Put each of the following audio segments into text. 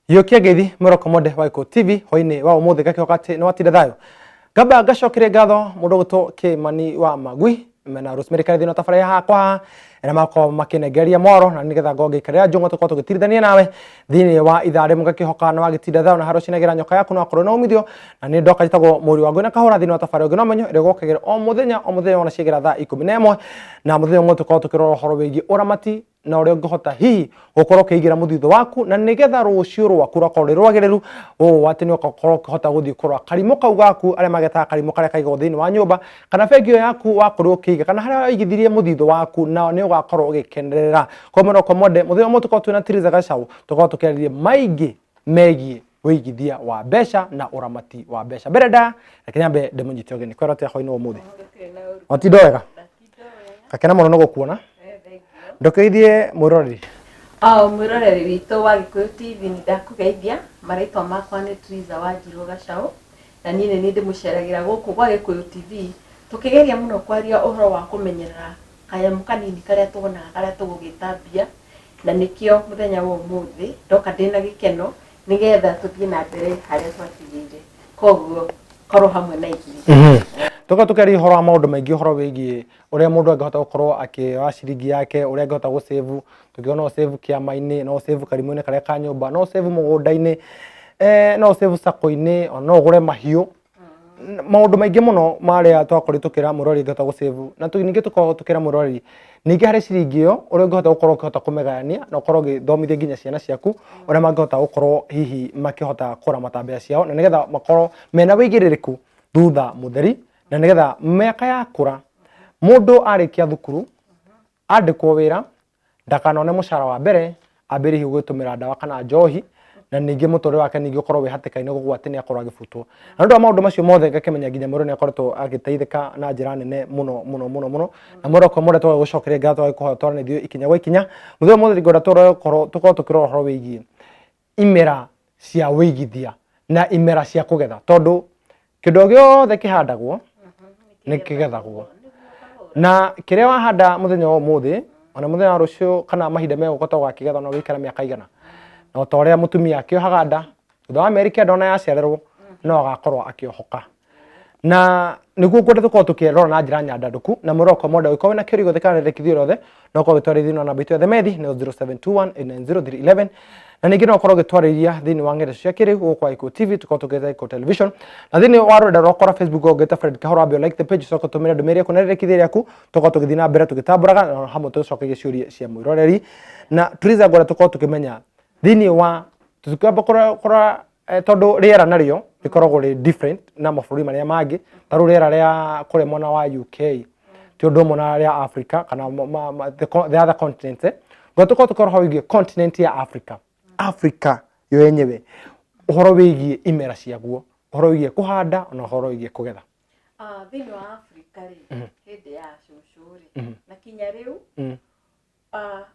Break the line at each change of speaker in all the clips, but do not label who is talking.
Yokia gethi moroko mode waiko TV hoine wa umuthi gakihokati no atire thayo gamba gacokire ngatho mundu guto Kimani wa Magui mena Rosemary Karithi no tafara hakwa ena mako makinegeria moro na nigetha ngo gikarira njungo tuko tugitirithania nawe thini wa ithare mugakihoka na wagitira thayo na haro cinegera nyoka yaku no akorwo no umithio na ni ndoka jitagwo muri wa Ngwina Kahura thini wa tafara ungi no menyo ire gokagera o muthenya ona ciegera thaa 11 na muthenya umwe tuko tukirora horo wigi uramati na uri ngihota hihi gukorwo kiigira muthitho waku na nigetha rucio rwaku rwakorwo rwagiriru watini ugakorwo ukihota guthii kurwa karimo kau gaku aria mageta karimo karia kaigwo thini wa nyumba kana bengio yaku wakorwo ukiiga kana haria waigithirie muthitho waku na ni ugakorwo ugikenerera kwa muno komode muthenya umwe tukorwo twina Trizah Tv tukorwo tukiririe maingi megie wigithia wa mbeca na uramati wa mbeca bereda akinyambe ndemunyite ogeni kwera tia hoino umuthi otidoega kakena muno no gukuona ndokeithie mwiroreri
mwiroreri witũ wa Gikuyu TV ndakugeithia marĩtwa makwa nĩ Trizah wa Gashau na niĩ nĩ ndĩmũceragira gũkũ gwa Gikuyu TV tũkĩgeria mũno kwaria ũhoro wa kũmenyerera kanyamũ kanini karĩa tuonaga karĩa tũgũgĩtambia na nĩkĩo mũthenya wa ũmũthĩ ndoka ndĩna gĩkeno nĩgetha tũthiĩ na mbere harĩa twatigĩire koguo korwo hamwe na ithuĩ
tuko tukari horo wa maundu maingi horo wigie uria mundu angihota gukorwo akioya ciringi yake uria angihota gu save tukiona no save kiama-ini no save karimo-ini karia ka nyumba no save mugunda-ini no save sako-ini no ugure mahiu maundu maingi muno maria twakori tukira murori ngihota gu save na ningi tuko tukira murori ningi hari ciringi iyo uria ngihota gukorwo ukihota kumegania na ukorwo githomithia nginya ciana ciaku uria mangihota gukorwo hihi makihota kuramata mbeca ciao na nigetha makorwo mena wigiririku thutha mutheri na nigetha miaka yakura mundu arikia thukuru andikwo wira ndakanone mucara wa mbere ambirihi gwitumira ndawa kana njohi na ningi mutore wake ningi ukorwo wi hatikaine gugwatini akorwo agifutwo na ndu maundu macio mothe ngakimenya nginya murone akoretwo agiteithika na njira nene muno na moroko mure twa gucokeria ngatho agikuhotwana ithio ikinya gwa ikinya muthe mothe ngoda tukorwo tukirora horo wigie imera cia wigithia na imera cia kugetha tondu kindo giothe kihandagwo nikigethagwo na kiria wahanda muthenya wa umuthi ona muthenya wa rucio kana mahinda megukota gwakigetha no gikara miaka igana na utoria mutumia akiohaga nda thutha wa Amerika ndona yacererwo no agakorwo akiohoka na niguo ngwenda tukorwo tukirora na njira nyandanduku na muroko moda ukorwo na kirio gothe kana rekithio rothe no ukorwo gitwarithia no namba itu ya themethi no 0721890311 na ningi no ukorwo gitwarithia thini wa ng'enda cia kiriu gukwa Gikuyu TV tukorwo tugetha Gikuyu television na thini wa rwenda rwakora Facebook ogeta Fred Kahura ambio like the page soko tumira ndumiria kuna rekithia riaku tukorwo tugithii na mbere tugitamburaga hamwe tucokerie ciuria cia mwiroreri na Trizah ngwenda tukorwo tukimenya thini wa tukamba kora tondu riera nario rikoragwo ri different na mabũrũri maria mangi taru riera ria kure mona wa UK ti undu mona ria Africa kana the other continents ngwenda tukorwo tukora hoigie continent ya Africa yo yenyewe uhoro wigie imera ciaguo uhoro wigie kuhanda na uhoro wigie kugetha
thini wa Africa ri hindi ya cucuri na kinya riu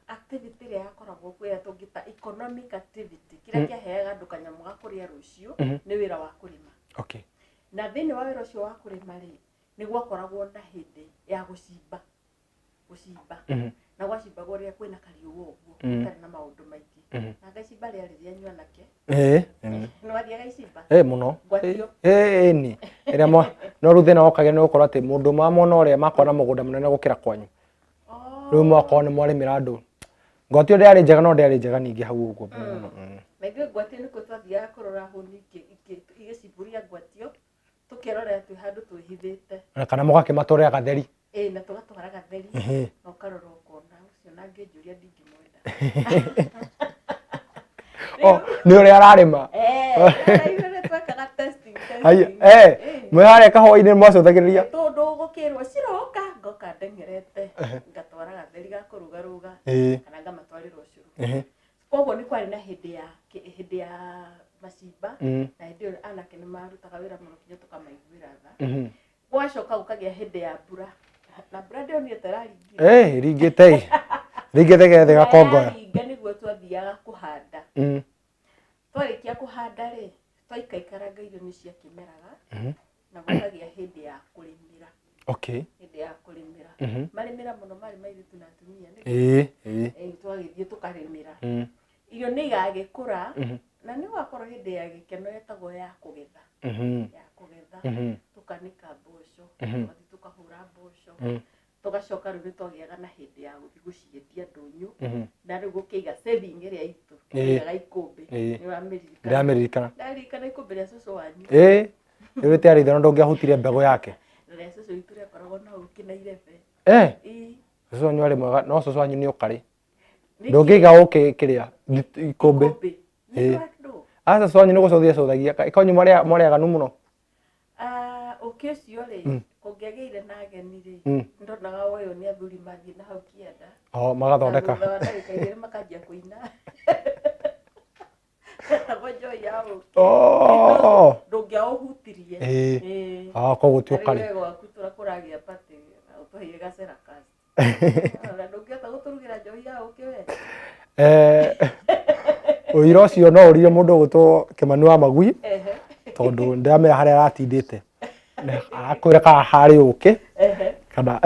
activity ria yakoragwo kwira tungita economic activity kiria kiaheaga andu kanyamu ga kuria rucio ni wira wa kurima
okay
na thini wa wira ucio wa kurima ri ni gwakoragwo na hindi ya gucimba na gwacimba goria kwina kariu uguo tari na maundu maingi na gacimba ria riria nywanake no athia gacimba
muno ni iria no ruthina okage no ukorwo ati mundu mamona uria makona mugunda munene gukira kwanyu riu mwako ni mwarimira andu ngwatio ndiari njega no ndiari njega ningi hau uguo
na ithuĩ ngwatio nĩ tũthiaga kũrora hũni igĩcimburia ngwatio tũkerorera twĩ handũ twĩhithĩte
kana mũgakĩmatwarĩra gatheri
na tũgatwara gatheri na ũkarora ũkona ũcio na ngĩnjũria ndingĩmwenda
nĩ ũrĩa ararĩma
twekaga testing
mwĩ harĩa kahũa-inĩ mwacũthagĩrĩria
tondũ gũkĩrwo ciroka ngoka ndengerete ngatwara gatheri ga kũrugaruga kana ngamatwarĩra ũcũrũ koguo nĩ kwarĩ na hĩndĩ ya macimba na hĩndĩ ĩyo anake nĩ marutaga wĩra mũno kinya tũkamaiguĩra tha gwacoka gũkagĩa hĩndĩ ya mbura na mbura ndĩonire ta ringĩte gethe gakongoya nĩguo twathiaga kũhanda twarĩkia kũhanda rĩ twaikaikaranga irio nĩ ciakĩmeraga na gũkagĩa hĩndĩ ya kũrĩmĩra hĩndĩ ya kũrĩmĩra marĩmĩra mũno marĩ mairĩtu na atumia twagĩthiĩ tũkarĩmĩra irio nĩ igagĩkũra na nĩ wakorwo hĩndĩ ya gĩkeno yetagwo ya kũgetha. Ya kũgetha tukanika mboco, tũgathiĩ tukahũra mboco, tugacoka rĩu nĩtwagĩaga na hĩndĩ ya gũthiĩ gũciendia ndũnyũ, na rĩu gũkĩiga saving ĩrĩa itũ tũigaga ikũmbĩ.
Nĩũrameririkana?
Ndaririkana ikũmbĩ rĩa cũcũ wanyu.
Rĩu rĩtiarĩ itherũ ndũngĩahutire mbegũ yake.
Rĩrĩa cũcũ witũ rĩakoragwo na ũkĩ na irebe.
Cũcũ wanyu arĩ mwega, no cũcũ wanyu nĩ ũkarĩ. Ndũngĩiga ũkĩ kĩrĩa ikũmbĩ. Aca cũcũ wanyu nĩ gũcũthia ikonyu mwarĩaganu mũno.
Ũkĩ ũcio rĩ, kũngĩagĩire na ageni rĩ, ndonaga woywo nĩ athuri mathiĩ na hau kĩanda.
Magathondeka.
Thutha wa ndagĩka igĩrĩ makanjia kũina. Etagwo Joy ya ũkĩ. Ndũngĩaũhutirie.
Koguo ti ũkarĩ.
Rĩu gwaku tũrakũragia patĩ na ũtũheire gacera kaci. Na ndũngĩhota gũtũrugĩra Joy ya ũkĩ we. Ũira ũcio no ũrire mũndũ ũgũtwo Kĩmani wa Magui, tondũ ndĩramenya harĩa aratindĩte. Akwĩra kana harĩ ũkĩ kana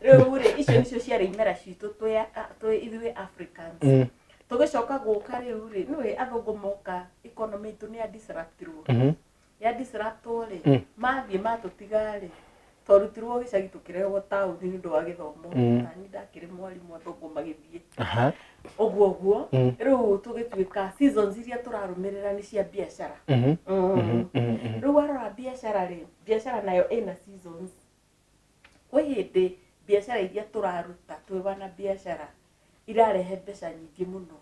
rĩu rĩ, icio nĩcio ciarĩ imera citũ twĩ ithuĩ Africans. Tũgĩcoka gũka rĩu rĩ, nĩwe athũngũ moka, economy itũ nĩ ya disruptirwo. Ya disruptwo rĩ, mathiĩ matũtiga rĩ, twarutirwo gĩcagi tũkĩrehwo taũni nĩ ũndũ wa gĩthomo. Nani ndakĩrĩ mwarimũ athũngũ magĩthiĩ. Ũguo rĩu tũgĩtuĩka seasons iria tũrarũmĩrĩra nĩ cia biacara. Rĩu warora biacara rĩ, biacara nayo ĩna seasons. Kwĩ hĩndĩ biacara iria tũraruta twĩ wana biacara irarehe mbeca nyingĩ mũno.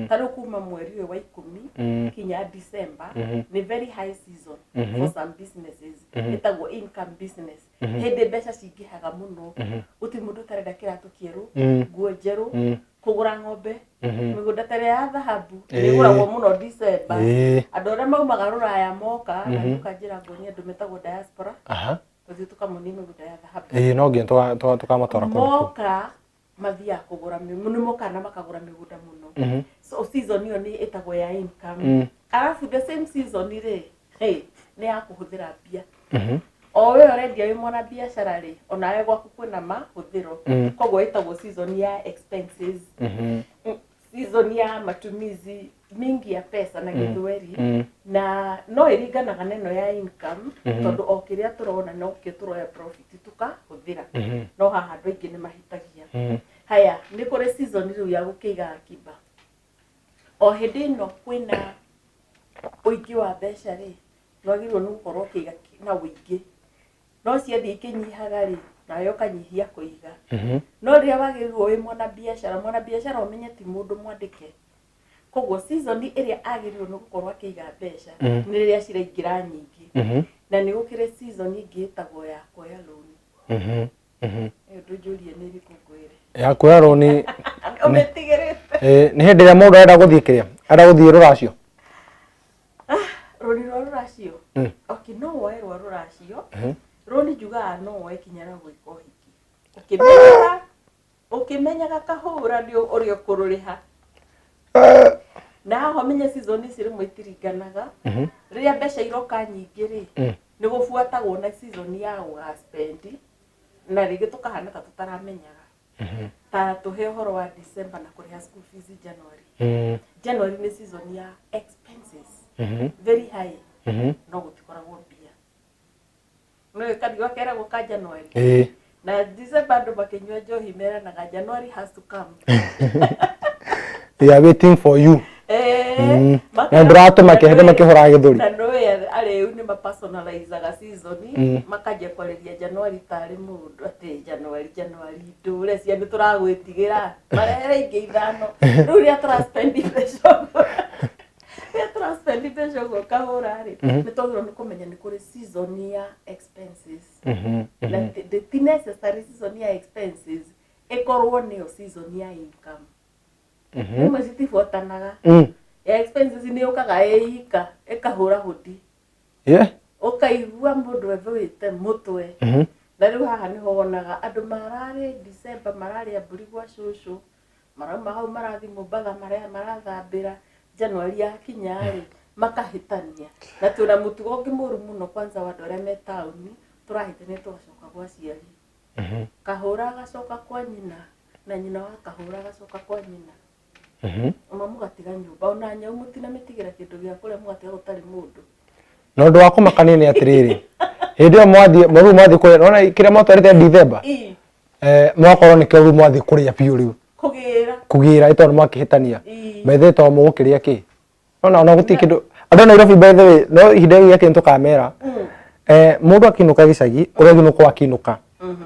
Tarĩu kuma mweri ũyũ wa 10 kinya December nĩ very high season for some businesses. Ĩtagwo income business. Hĩndĩ mbeca cingĩhaga mũno, gũtirĩ mũndũ ũtarenda kĩratũ kĩerũ, nguo njerũ, kũgũra ng'ombe, mĩgũnda ta ĩrĩa ya thahabu nĩĩgũragwo mũno December. Andũ arĩa maumaga Rũraya moka na tũkanjĩra ngonia andũ metagwo diaspora. Tũthiĩ tũkamonia mĩgũnda ya thahabu.
No nginya tũkamatwara kũndũ kũu.
Moka mathiaga kũgũra nĩmoka na makagũra mĩgũnda mũno. So season ĩyo nĩ ĩtagwo ya income. Arabu the same season rĩ, nĩ ya kũhũthĩra mbia. O we ũrendia wĩ mwana biacara rĩ, onawe gwaku kwĩna mahũthĩro. Koguo ĩtagwo season ya expenses. Season ya matumizi mingi ya pesa na gĩthweri. Na no ĩringanaga na ĩno ya income, tondũ o kĩrĩa tũrona no kĩo tũroya profit tukahũthĩra. No haha andũ aingĩ nĩ mahĩtagia. Haya, nĩ kũrĩ season rĩu ya gũkĩiga akiba. O hĩndĩ ĩno kwĩna ũingĩ wa mbeca rĩ, nwagĩrĩirwo nĩ gũkorwo ũkĩiga na ũingĩ. No ciathiĩ ikĩnyihaga rĩ, nawe ũkanyihia kũiga. No rĩrĩa wagĩrĩirwo wĩ mwana biacara ũmenye ti mũndũ mwandĩke. Koguo season ĩrĩa agĩrĩirwo nĩ gũkorwo akĩiga mbeca nĩ rĩrĩa ciraingĩra nyingĩ. Na nĩ gũkĩrĩ season ĩngĩ ĩtagwo ya kuoya loan. Ũndũ njũrie nĩ ĩrĩkũ ngwĩre? Ya
kuoya loan
ũmetigĩrĩte.
Nĩ hĩndĩ ĩrĩa mũndũ arenda gũthiĩ kĩrĩa? Arenda gũthiĩ rũracio?
Rũni rwa rũracio? Okay, no woe rwa rũracio. Rũni njugaga no woe kinya na gwĩka ũhiki. Ũkĩmenyaga kahũra nĩ ũrĩa ũkũrũrĩha. Na haha menye season ici rĩmwe itiringanaga. Rĩrĩa mbeca iroka nyingĩ rĩ, nĩ gũbuatagwo na season ya gũgaspendi. Na rĩngĩ tũkahana ta tũtaramenyaga. Ta tũhe ũhoro wa December na kũrĩha school fees January. January nĩ season ya expenses. Very high. No gũtikoragwo mbia. No ĩkathiĩ wakeragwo ka January. Na December andũ makĩnyua njohi meranaga January has to come.
They are waiting for you. Na ndĩratũma kĩhete makĩhũra gĩthũri.
Na nĩwe arĩu nĩ mapersonalizaga season, makanjia kwarĩria January tarĩ mũndũ atĩ January ndũre cia nĩ tũragwĩtigĩra marehere ingĩ ithano. Rĩu rĩrĩa tũraspendi mbeca ũguo kahũra rĩ, nĩ twagĩrĩirwo nĩ kũmenya nĩ kũrĩ season ya expenses. Na ti necessary season ya expenses ĩkorwo nĩyo season ya income. Rĩmwe citibuatanaga. Ya expenses nĩ ũkaga ĩika ĩkahũra hũti. Ũkaigua mũndũ ethũĩte mũtwe. Na rĩu haha nĩho wonaga andũ mararĩ December mararĩa mbũri gwa cũcũ, marauma hau marathiĩ Mũmbatha marathambĩra, January yakinya rĩ makahĩtania. Na twĩna mũtugo ũngĩ mũru mũno kwanza wa andũ arĩa me taũni, tũrahĩtania tũgacoka gwa aciari. Kahũra agacoka kwa nyina na nyina wa kahũra agacoka kwa nyina. Uma mugatiga nyumba ona nyau mutina mitigira kindu gya kuria mugatiga gutari mundu.
No ndo wako makanini atiriri. Hindio mwathi kuria nona kira motwarite December. Mwakorwo ni kiuru mwathi kuria piu riu. Kugira ito mwakihitania. Bethe to mugukiria ki. Ona guti kindu andu Nairobi by the way no ihinda ria kintu kamera. Mundu akinuka gicagi uria ginuka akinuka.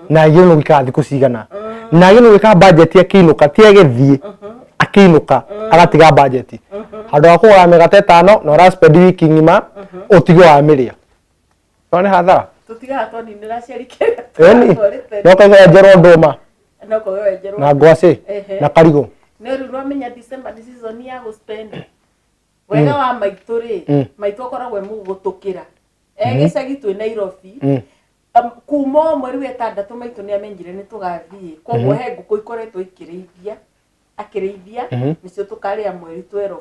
Na ginuka gikathi kucigana. Na ginuka gika budget akinuka tie githie. Akinuka agatiga budget. Handu wa kugura migate 5 no ra spend wiki ngima utigo wa miria. None hathara.
Tutiga to ni ndiraciarikira.
No kaga njero nduma.
No kaga njero.
Na ngwaci na karigo.
No ru no menya December ni season ya go spend. Wega wa maituri, maitu akoragwo mugutukira. Gicagi twi Nairobi. Kuma mweri wa 6 maitu ni amenyire ni tugathie. Koguo he nguku ikoretwo akirithia nicio tukaria mweri 12.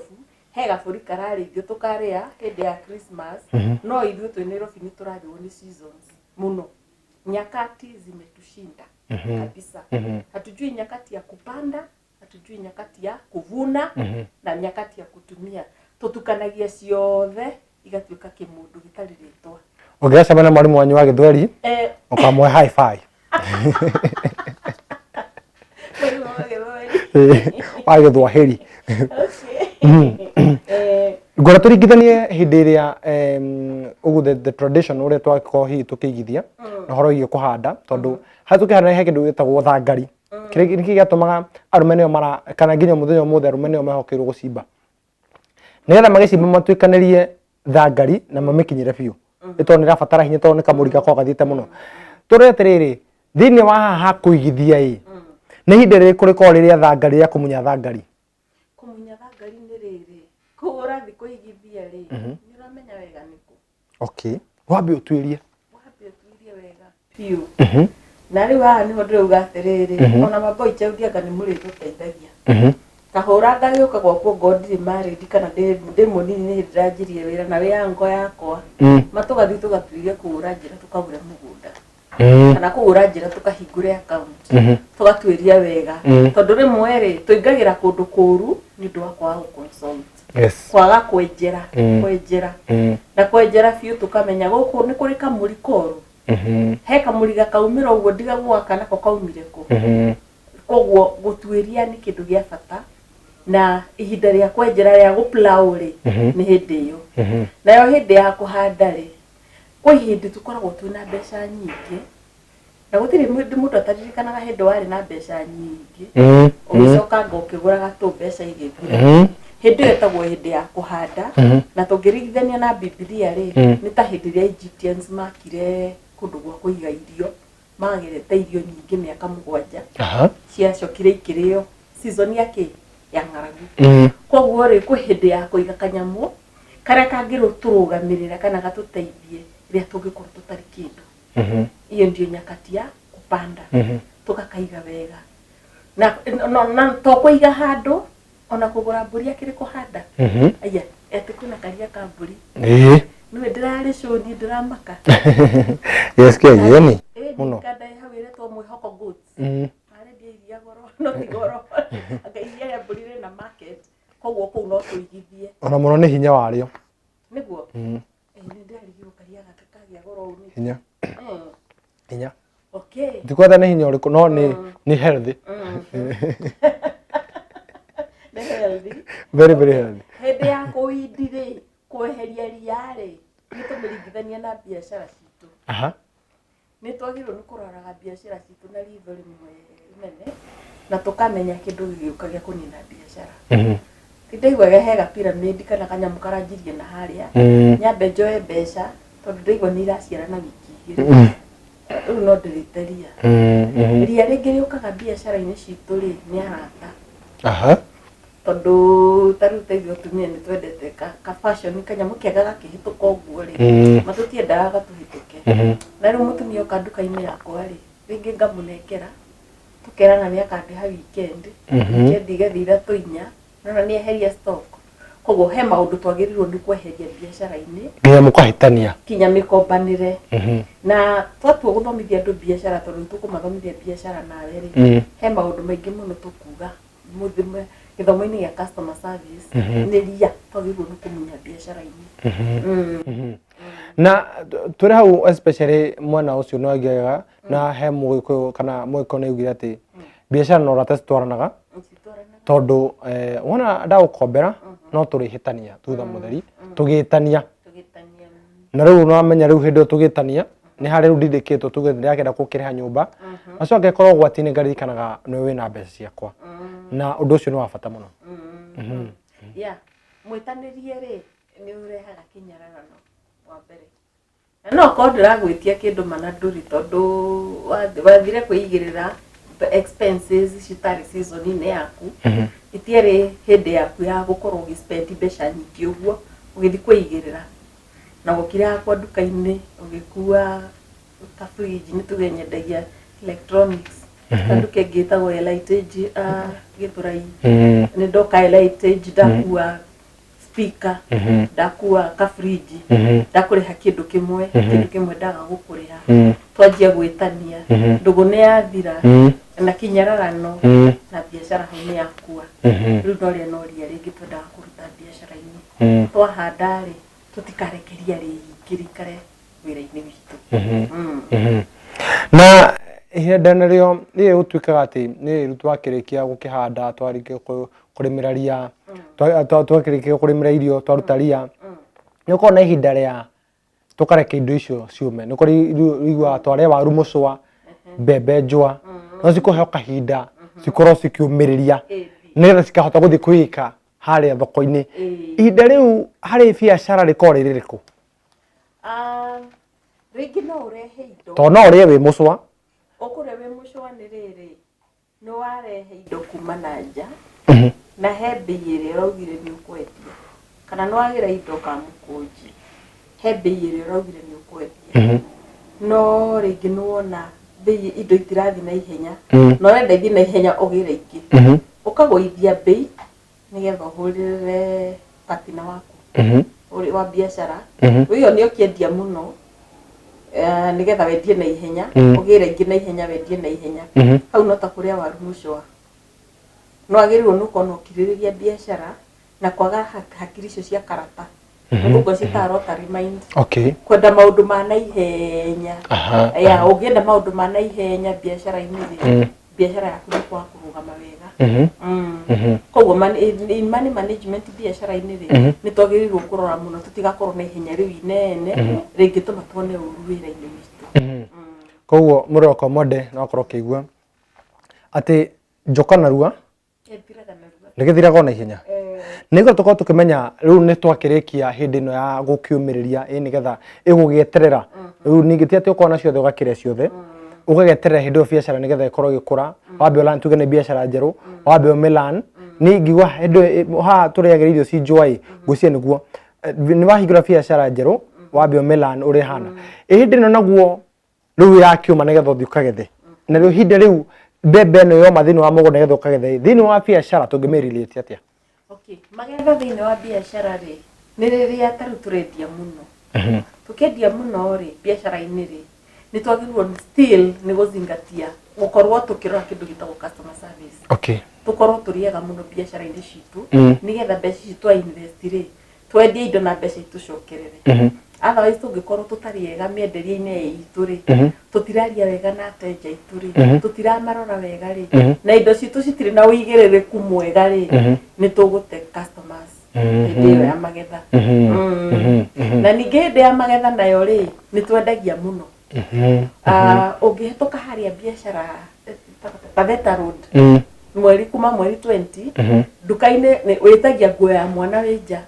He gaburi karari ithio tukaria hindi ya Christmas. No ithuĩ twi Nairobi ni turathio ni seasons muno. Nyakati zimetushinda kabisa. Hatujui nyakati ya kupanda, hatujui nyakati ya kuvuna na nyakati ya kutumia. Tutukanagia ciothe igatuika kimundu gitari ritwa.
Ungeaca bana mwalimu wanyu wa Githweri ukamwe high five. Wa Githwahiri. Ngora turigithanie hindi iria the tradition uria twako hi tukigithia na horo iyo kuhanda tondu hatukihanda he kindu gitagwo thangari. Kiri gatumaga arume nio mara kana nginya muthenya mothe arume nio mehokirwo gucimba. Nigetha magicimba matwikanirie thangari na mamikinyire biu. Ito ni rabatara hinya tondu ni kamuriga ko gathite muno. Turetiriri thini wa haha kuigithia ni hindi ririku riko riria thangari ya kumunya thangari.
Kumunya thangari ni riri. Kugura thiku igithia ri. Ni uramenya wega niku.
Okay. Wabe utwirie.
Wega. Piu. Na ri wa ni hodre ugatiriri. Ona maboi chaudiaga ni muri tuteithagia. Kahura ngagioka gwakwo ngondire maridi kana ndi munini ni ndirajirie wira na wia ngo yakwa. Matugathi tugatwirie kuura njira tukagura mugunda. Kana kuura njira tukahingure account. Tugatwiria wega. Tondu rimwe ri tuingagira kundu kuru ni ndu wakwa consult.
Yes.
Kwaga kwenjera. Na kwenjera biu tukamenya guku ni kuri kamuri koru. He kamuri gakaumira uguo ndiga gwaka nako kaumire ku. Koguo gutwiria ni kindu gia bata. Na ihinda ria kwenjera ria guplow ri ni hindi iyo. Nayo hindi ya kuhanda ri kwa hindi tukoragwo twina mbeca nyingi. Na gutiri mundu ataririkanaga hindi wari na mbeca nyingi. Ugicoka ngokigura gatu mbeca igithira. Hindi yetagwo hindi ya kuhanda na tungirigithania na Biblia ri ni ta hindi ria Egyptians makire kundu gwa kuiga irio. Magirete irio nyingi miaka 7. Ciacokire ikirio season yake ya ng'aragu. Koguo ri ku hindi ya kuiga kanyamu karia kangiro turugamirira kana gatuteithie ria tungikorwo tutari kindu. Iyo ndio nyakati ya kupanda. Tukakaiga wega. Na to kuiga handu ona kugura mburi akiri kuhanda. Aya eti kuna karia ka mburi. Niwe ndirari shoni ndiramaka.
Yes ke yeni. Muno.
Kada hawire to mwihoko goods. Iria goro no tigoro akairia ya mburi na market koguo ku no tuigithie
ona muno ni hinya wario
niguo ni ndarigiro karia gakagia goro
ni hinya
okay
ndikwenda ni hinya uriku no ni healthy
ni healthy
very healthy
hindi ya kuindire kweheria riare ni tumirigithania na biashara citu ni twagirwo ni kuroraga biashara citu na ritho rimwe nene na tukamenya kindu giukagia kunina biashara. Tindaigwaga hega pyramid kana kanyamu karanjirie na haria. Nyambe njoe mbeca tondu ndaigwa ni iraciara na wiki igiri. Riu no ndiriteria. Ria ringi riukaga biashara-ini citu ri ni arata. Tondu taru teithio tumia ni twendete ka fashion kanyamu kiaga gakihituka uguo ri. Matutiendaga gatuhituke. Na riu mutumia oka nduka-ini yakwa ri ringi ngamunekera tukerana ni akandiha weekend. Weekend igathira 3 na ni eheria stock. Koguo he maundu twagirirwo ni kweheria biashara-ini.
Nginya mukahitania. Kinya
mikombanire. Na twatu guthomithia andu biashara tondu tukumathomithia biashara nawe ri. He maundu maingi muno tukuga muthime githomo-ini ya customer service ni ria twagirwo ni kumunya biacara-ini
na turi hau especially mwana ucio no agega na he muiko kana muiko ni ugira ati biacara no rata citwaranaga tondu wona ndagukombera no turihitania thutha mutheri tugitania na riu no amenya riu hindu tugitania ni hari riu ndindikitwo tuge ndirakenda gukiriha nyumba acio angekorwo gwatini ngaririkanaga no wina mbeca ciakwa na undu ucio ni wa bata muno
ya mwitanirie ri ni urehaga kinyararano wa mbere no ko ndiragwitia kindu mana nduri tondu wathire kuigirira expenses citari season-ini yaku itiere hindi yaku ya gukorwo ugispend mbeca nyingi uguo ugithi kuigirira na gukira kwa duka-ini ugikua ka fridge ni tugenyedagia electronics kandu kengitagwo lightage githurai ni ndoka lightage ndakua speaker ndakua ka fridge ndakuriha kindu kimwe ndaga gukuriha twanjia gwitania ndugu ni yathira na kinyararano na biacara haini yakua riu no ria ringi twendaga kuruta biacara-ini twahanda ri tutikarekeria rikirikare wira-ini witu
na ihinda nario ni gutwikaga ati ni riu twakirikia gukihanda twarike kurimira ria twakirikia kurimira irio twaruta ria ni kona ihinda ria tukareka indo icio ciume ni kuri igwa tware waru mucwa mbembe njwa no cikuheo kahinda cikorwo cikiumiriria nigetha cikahota guthii kuika haria thoko-ini ihinda riu hari biacara rikoo ririku
ringi no urehe indo
to no urie wi mucwa
ukure wi mucwa ni riri no warehe indo kuma na nja na he bei iria uraugire ni ukwendia kana no wagira indo ka mukunji he bei iria uraugire ni ukwendia no ringi no wona bei indo itirathi na ihenya no renda ithi na ihenya ugira ingi ukagoithia bei nigetha uhurire patina waku uri wa biacara uyo ni ukiendia muno nigetha wendie na ihenya ugira ingi na ihenya wendie na ihenya hau no ta kuria waru mucwa no agirirwo no kono kiririria biacara na kwaga hakiri icio cia karata nuko citaro ta remind kwenda maundu ma na ihenya ya ugienda maundu ma na ihenya biacara-ini biacara yaku ni kwa kurugama wega koguo money management biacara-ini ni twagirirwo kurora muno tutigakorwo na ihenya riu inene ringituma tuone uru wira-ini witu
koguo muroko mode no korwo kigua ati njoka narua nigithiraga na ihenya nigo tuko tukimenya riu ni twakirikia hindi no ya gukiumiriria nigetha igugieterera riu ningiti ati ukona ciothe ugakiria ciothe ugageterera hindi o biacara nigetha ikorwo igikura wambe lan tuge ni biacara njeru wambe Milan ni ngigwa hindi ha turiagira irio ci joy gucie niguo ni wahingura biacara njeru wambe Milan uri hana hindi no naguo riu ya kiuma nigetha uthi ukagethe na riu hindi riu bebe no yo mathini wa mugunda nigetha ukagethe thini wa biacara tungimirelate atia
magetha thini wa biacara ri ni riria taru turendia muno tukendia muno ri biacara-ini ri ni twagirwo still ni guzingatia gukorwo tukirora kindu gitagwo customer service tukorwo turiega muno biacara-ini citu nigetha mbeca citu twa invest ri twendie indo na mbeca itucokerere otherwise tungikorwo tutariega mienderia-ini itu ri tutiraria wega na ateja itu ri tutiramarora wega ri na indo citu citiri na uigiririku mwega ri ni tugute customers hindi ya magetha na ningi hindi ya magetha nayo ri ni twendagia muno ungihituka haria biacara Paveta Road mweri kuma mweri 20 duka-ini ni witagia nguo ya mwana wija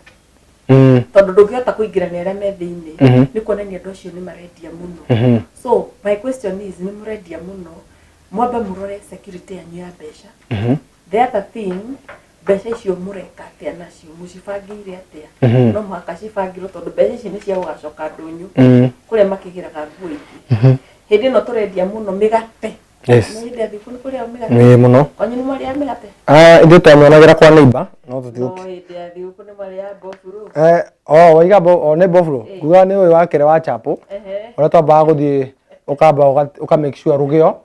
tondu ndungihota kuingira ni aria me thiini ni kuonania andu acio ni marendia muno so my question is ni murendia muno mwambe murore security yanyu ya mbeca the other thing mbeca icio mureka atia nacio mucibangire atia no muhaka cibangirwo tondu mbeca ici ni cia gugacoka ndunyu kuria makigiraga nguo ingi hindi no turendia muno migate ni ndethi kuni kuria migate
ni muno
kwanyu ni maria migate
indi twamonagira kwa neighbor no tuthiuki
no ndethi kuni maria bofuro
waiga bo ne bofuro kuga ni uyu wakire wa chapo ora twambaga guthii ukamba uka make sure rugio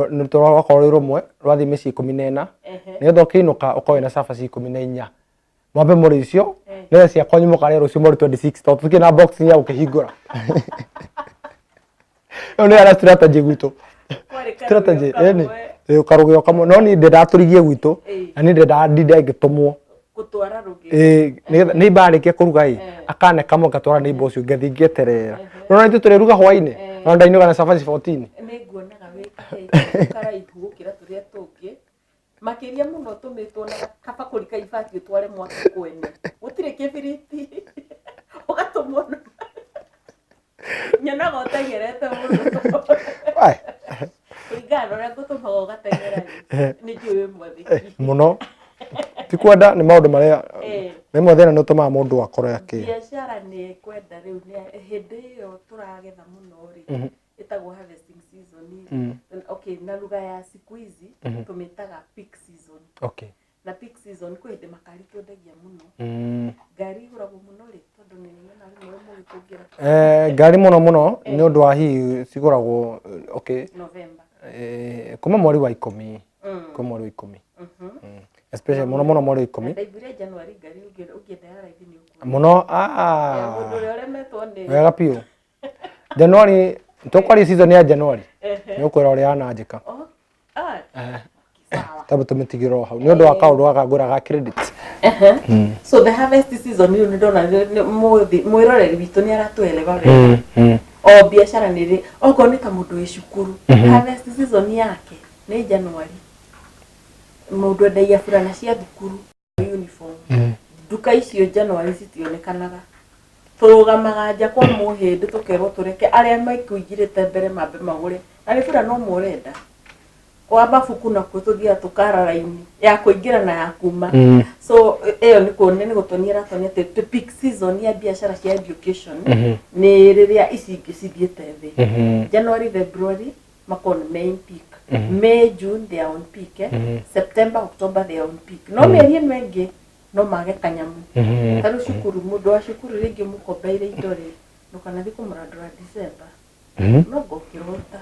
ni turakorwo rumwe rwathi mici 14 nä getha å kä inå ka å korwo na cabaci 14 mwambe må rä icio nä getha ciakwa nyå må karä rå cio mweri 26 tondå tå kä na box ya gå kä hingå ra ä yo nä ara strategy gwitå strategy å karå gä o kamwe no nä ndä ndatå rigie gwitå na nä ndä ndinde ngä tå more nä mbarä kie kå ruga akane kamwe ngatwara nä mbo cio ngathi ngieterera no na itå tå rä ruga hwainä no ndainå gana cabaci 14
makiria muno tumitwo na kabakuri ka ibati utware mwaka kwene gutire kibiriti ugatumwo nyana gotengerete muno igano ria gutumaga ugatengera ni jiwe mwathiki muno
tikwenda ni maundu maria memwe thina no tuma mundu akore yake
biashara ni kwenda riu ni hindi yo turagetha muno ri itagwo harvesting season okay na lugha ya siku hizi tumetaga peak season
okay
na peak season kwa hindi makari twendagia muno ngari huragwo muno ri tondu ni nyona ri no mugitungira
ngari muno ni undu wa hi siguragwo okay
November
kuma mweri wa 10 kuma mweri wa 10 especially muno mweri wa 10
ndaibire January ngari ugienda ya raithi ni ukuru
muno
mundu uri oremetwo ni
wega piu January tokori season ya January ni ukwira uri ananjika tabu tumitigiro hau ni undu wa kaundu wa kagura ga credit
so the harvest season ni ndona mwiroreri witu ni aratuelewa wega o biashara ni ri ogo ni ta mundu icukuru harvest season yake ni January mundu endagia fulana cia thukuru uniform duka icio January citionekanaga turugamaga nja kwa muhindi tukerwo tureke aria maikuingirite mbere mambe magure na ni fulana no murenda kwa bafuku na kutugia tukara raini ya kuingira na ya kuma so eyo ni kuone ni gutoniera tonia te peak season ya biashara cia education ni riria ici cithiete thi January February makon main peak May June they are on peak September October they are on peak no meri mengi no mage kanyamu taru shukuru mundu wa shukuru ringi mukombeire indore no kana thiku muradura December no gokirota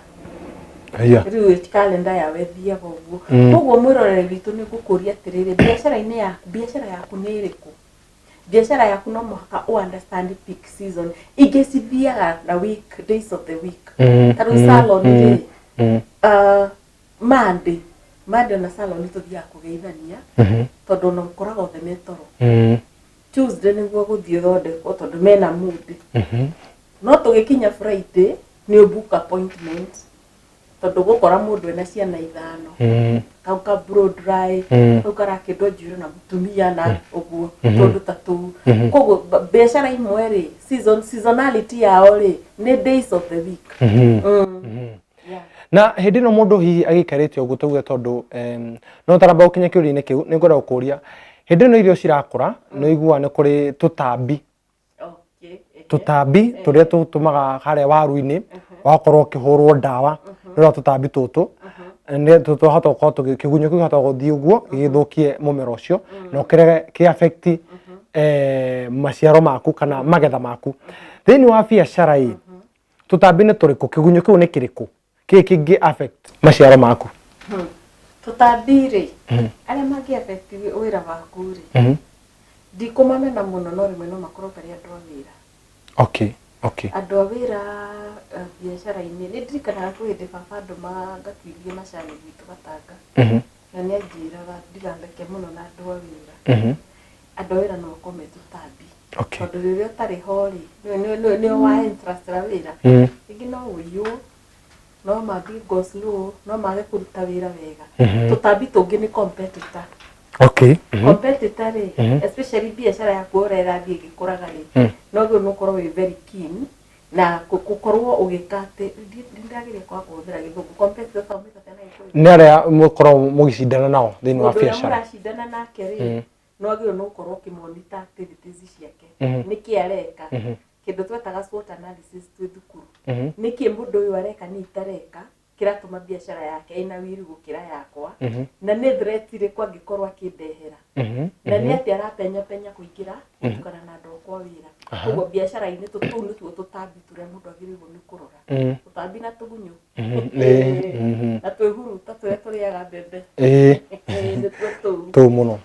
riu calendar ya wethia goguo koguo mwirorere witu ni gukuria atiriri biashara yaku ni iriku biashara yaku no muhaka understand peak season igecithiaga na week days of the week taru salon ri Monday na salon tuthia kugeithania tondu no koraga othe metoro Tuesday niguo guthie thondekwo tondu mena mood no tugikinya Friday ni book appointment tondu gukora mundu ena ciana ithano kau ka blow dry kau karakindo njiro na mutumia na uguo tondu tatu koguo biashara imwe ri seasonality yao ri ni days of the week na
hindi no mundu hihi agikarite uguo tuge tondu no taramba ukinya kiuri-ini kiu ni ngora ukuria hindi no irio cirakura no igua ni kuri tutambi turia tutumaga haria waru-ini wakorwo kihurwo ndawa no tutambi tutu ni tuhota ko kigunyo kiu hota guthii uguo githukie mumera ucio no kirege ki affect maciaro maku kana magetha maku thini wa biashara hii tutambi ni turiku kigunyo kiu ni kiriku kingi affect maciaro maku
tutabiri aria magi affect wira waku ri ndikumamena muno no rimwe no makorwo tari andu awira
okay
andu awira biashara-ini ni ndirikanaga kwi hindi baba andu magatuirie macani gitu gatanga na ni anjiraga ndigandeke muno na andu awira andu awira no makome tutambi tondu riria utari ho ri ni wa interest ra wira ingi no uyu no mathi go slow no mage kuruta wira wega tutambi tungi ni competitor competitor ri especially biashara ya kuorera thie gikuraga ri no gyo no korwo very keen na gukorwo ugikate ndiragiria kwa kuhũthĩra gĩthũngũ competitor thomete tena iko
ni aria mukorwo mugicindana nao thini wa biashara
muracindana nake ri no gyo no korwo kimonitor activities ciake niki areka kindu twetaga SWOT analysis twi thukuru niki mundu uyu areka ni itareka kiratuma biashara yake ina wiru gukira yakwa na ni threat ire kwa gikorwa kindehera na ni ati arapenya kuingira tukana na ndo kwa wira koguo biashara ini tutunu tuo tutambi turia mundu agirirwo ni kurora tutambi na tugunyu na twi huru ta turia turiaga mbembe
tu muno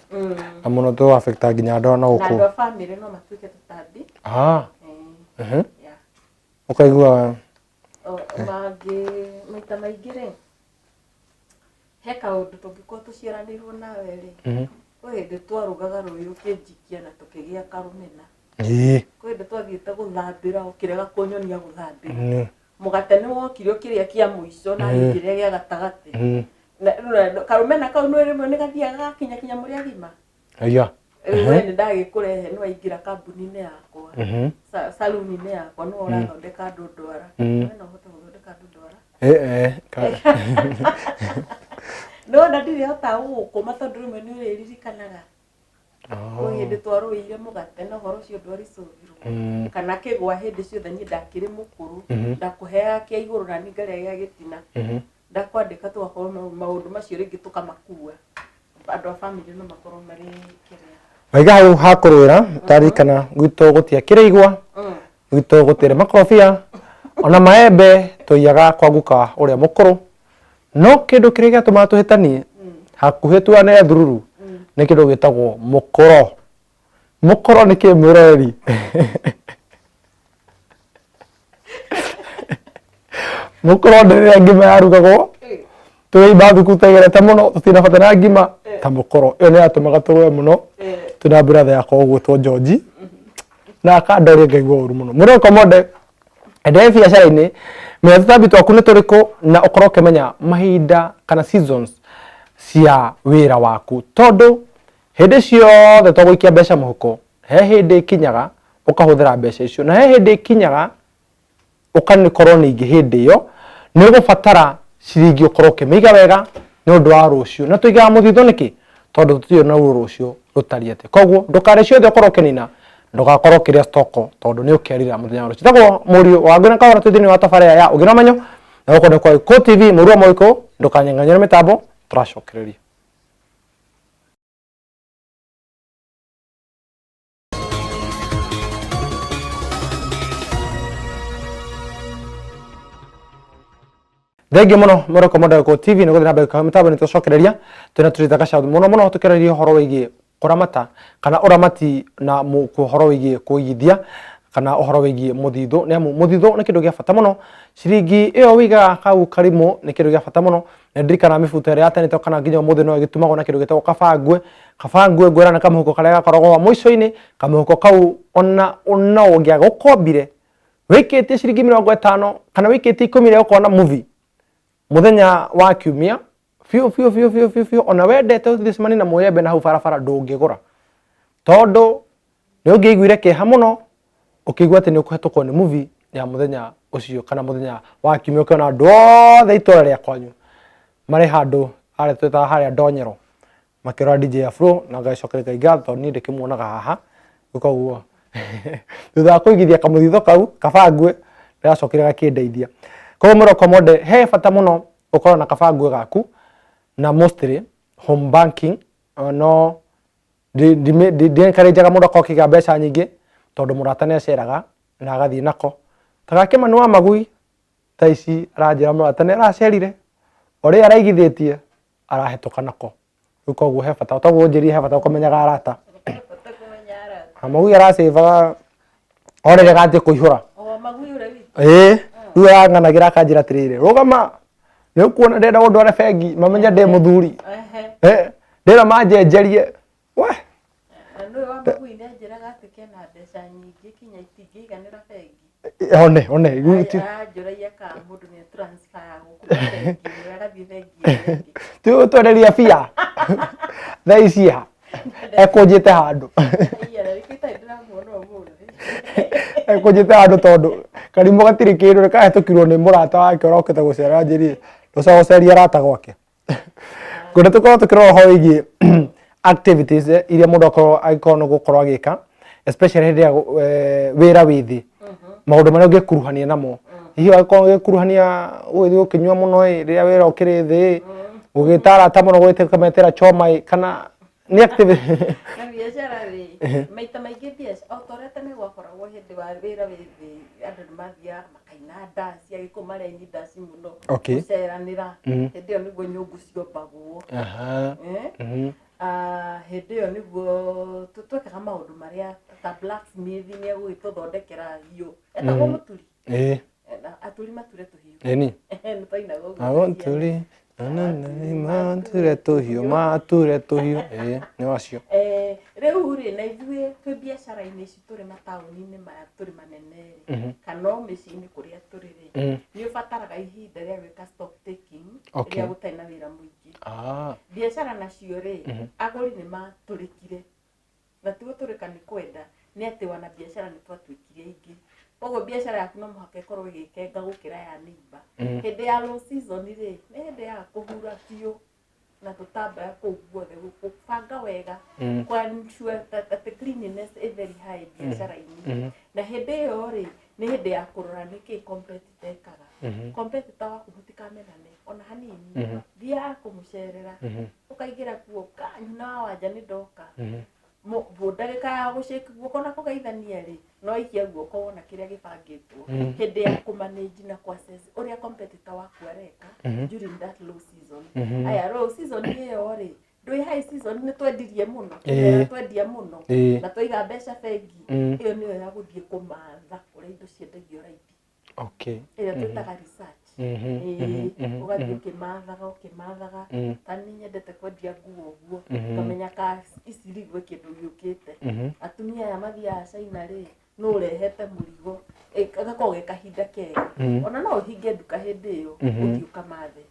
na muno tu affecta ginya ndo na uku
na family no matuike tutambi
ya ukaigua
magi maita maingire he kaundu tungikuwa tuciaranirwo nawe ri kwende twarugaga ruyu kinjikia na tukigia karumena kwende twathiite guthambira ukirega kunyonia guthambira mugate ni wokire ukiria kia muico na ngire gia gatagati karumena kau no rimwe ni gathiaga kinya muri agima
aya
we ni ndagikurehe no aingira kambuni-ini yakwa saluni-ini yakwa no urathondeka ndundwara no hote guthondeka ndundwara no ndiri hota gukuma tondu rimwe ni uririkanaga hindi twaruire mugate na horo cio ndwari cubirwo kana kigwa hindi ciothe ni ndakiri mukuru ndakuhea kia iguru na ningare gia gitina ndakwandika tugakorwo maundu macio ringi tukamakua andu a family no makorwo mari kiria
waiga hau hakurwira tarikana gwito gutia kiraigwa gwito gutire makofia ona maembe tuiyaga kwa guka uria mukuru no kindu kiria giatuma tuhitanie hakuhi tuane thururu ni kindu gitagwo mukoro ni kimureri mukoro ndire ngima yarugagwo tuiba thukutegerete muno tutina fatana ngima ta mukoro iyo ni atumaga tuwe muno tuna brother yakwa gwitwo George na akandori ngaigwa uru muno muri komode ende biacara-ini me tutambi twaku ni turiko na ukorwo kemenya mahinda kana seasons cia wira waku tondu hindi ciothe twaguikia mbeca muhuko he hindi kinyaga ukahuthira mbeca icio na he hindi kinyaga ukanikorwo ningi hindi iyo ni ugubatara ciringi ukorwo kimiiga wega ni undu wa rucio na tuigaga muthitho niki tondu tutio na rucio rutariete koguo ndukare ciothe ukorwo kinina ndugakorwo kiria stoko tondu ni ukerira muthenya rucio tagwo murio wa ngona Kahura twithini wa tafaria ya ugira manyo na ukonde kwa Ko TV murua moiko ndukanyanganyira mitambo turacokereria Thenge muno muroko moda Ko TV no guthina beka mitambo ni tucokereria tuna turitaka shout muno tukereria horo wigi kuramata kana uramati na horo wigi kuigithia kana uhoro wigi muthitho ne muthitho ni kindu gia bata muno ciringi iyo wiga kau karimo ni kindu gia bata muno na ndirikana mifuto ria tani to kana nginya muthe no gitumagwo na kindu gitagwo kabangwe gwera na kamuhuko karia gakoragwo muico-ini kamuhuko kau ona ungia gukombire wikitie ciringi 50 kana wikitie 10 ria ukona movie muthenya wa kiumia fiu ona wendete uthicemani na muyembe na hau barabara ndungigura tondu ni ungiiguire kiha muno ukigwa ati ni ukuhetũkwo ni movie ya muthenya ucio kana muthenya wa kiumia ukiona andu othe itura ria kwanyu mari handu haria twitaga haria ndonyero makirora DJ Afro na ngacokerera ngatho tondu ni ndikimuonaga haha ukoguo thutha wa kuigithia kamuthitho kau kabangwe ndiracokerera kindeithia koguo muroko mode he bata muno ukorwo na kabangwe gaku na mostly home banking no di encourage mundu akokiga mbeca nyingi tondu murata ni aceraga na agathie nako tagake manu wa magui taici aranjira murata ni aracerire ori araigithitie arahetuka nako ukoguo he bata utaguo njiri he bata ukomenyaga arata magui aracevaga orere gathie kuihura
magui uri
riu ang'anagira akanjira atiriri rugama ni ukuona ndenda gundwara bengi mamenya ndi muthuri ndira manjenjerie we
no wa magui ni njiraga ati kena mbeca nyingi kinya itingiiganira bengi
one
njuragia ka mundu ni transfer guku bengi agathie bengi
tu twenderia bia thaa icia ekunjite handu ekunjite handu tondu karimo gatiri kindu rekahetukirwo ni murata wake urokete gucera njiri nducagoceria arata gwake ngunda tukorwo tukirora ho wigi activities iria mundu agikorwo no gukorwo agika especially hindi ya wira withi maundu maria ungikuruhania namo hihi agikorwo ugikuruhania uthi ukinyua muno riria wira ukiri thi ugitara ta muno gwitikametera choma kana ni activity
na biacara ri maita maingi biacara autorete ni gwakoragwo hindi wa wira withi andu ni mathia makaina dance agikuma raini dance muno guceranira hindi iyo niguo nyungu ciombagwo hĩndĩ ĩyo nĩguo twekaga maũndũ marĩa ta blacksmith nĩ egũgĩtũthondekera hiũ etagwo mũturi aturi mature tũhiũ
ni
nĩ twainaga ũguo
mature tũhiũ nĩ wacio
rĩu rĩ na ithuĩ twĩ biacara-inĩ ici tũrĩ mataũni-inĩ maya tũrĩ manene kana mĩciĩ-inĩ kũrĩa tũrĩ rĩ nĩ ũbataraga ihinda rĩa gwĩka stock taking rĩrĩa gũtarĩ na wĩra mũingĩ biacara nacio rĩ agũri nĩ matũrĩkire na tigo tũrĩka nĩ kwenda nĩ atĩ wana biacara nĩ twatuĩkire ingĩ koguo biacara yaku no mũhaka ĩkorwo ĩgĩkenga gũkĩra ya neighbor hĩndĩ ya low season rĩ nĩ hĩndĩ ya kũhura biũ na tũtambaya kũu guothe gũbanga wega kwa ensure that the cleanliness is very high biacara-inĩ na hĩndĩ ĩyo rĩ nĩ hĩndĩ ya kũrora nĩkĩ competitor ekaga competitor waku mũtikamenane ona hanini thiaga kũmũcerera ũkaingĩra kuo na wanja nĩ ndoka ndagĩka ya gũshake guoko na kũgeithania rĩ no ikia guoko wona kĩrĩa gĩbangĩtwo hĩndĩ ya kũmanage na kuassess ũrĩa competitor waku areka during that low season aya low season ĩyo rĩ ndwĩ high season nĩ twendirie mũno twendia mũno na tũiga mbeca bengi ĩyo nĩyo ya gũthiĩ kũmatha ũrĩa indo ciendagio raithi ĩyo twĩtaga research ũgathiĩ ũkĩmathaga ta niĩ nyendete kwendia nguo ũguo ngamenya ka ici rigwe kĩndũ gĩũkĩte atumia aya mathiaga China rĩ no ũrehete mũrigo gakorwo ge kahinda kega ona no ũhinge nduka hĩndĩ ĩyo ũthiĩ ũkamathe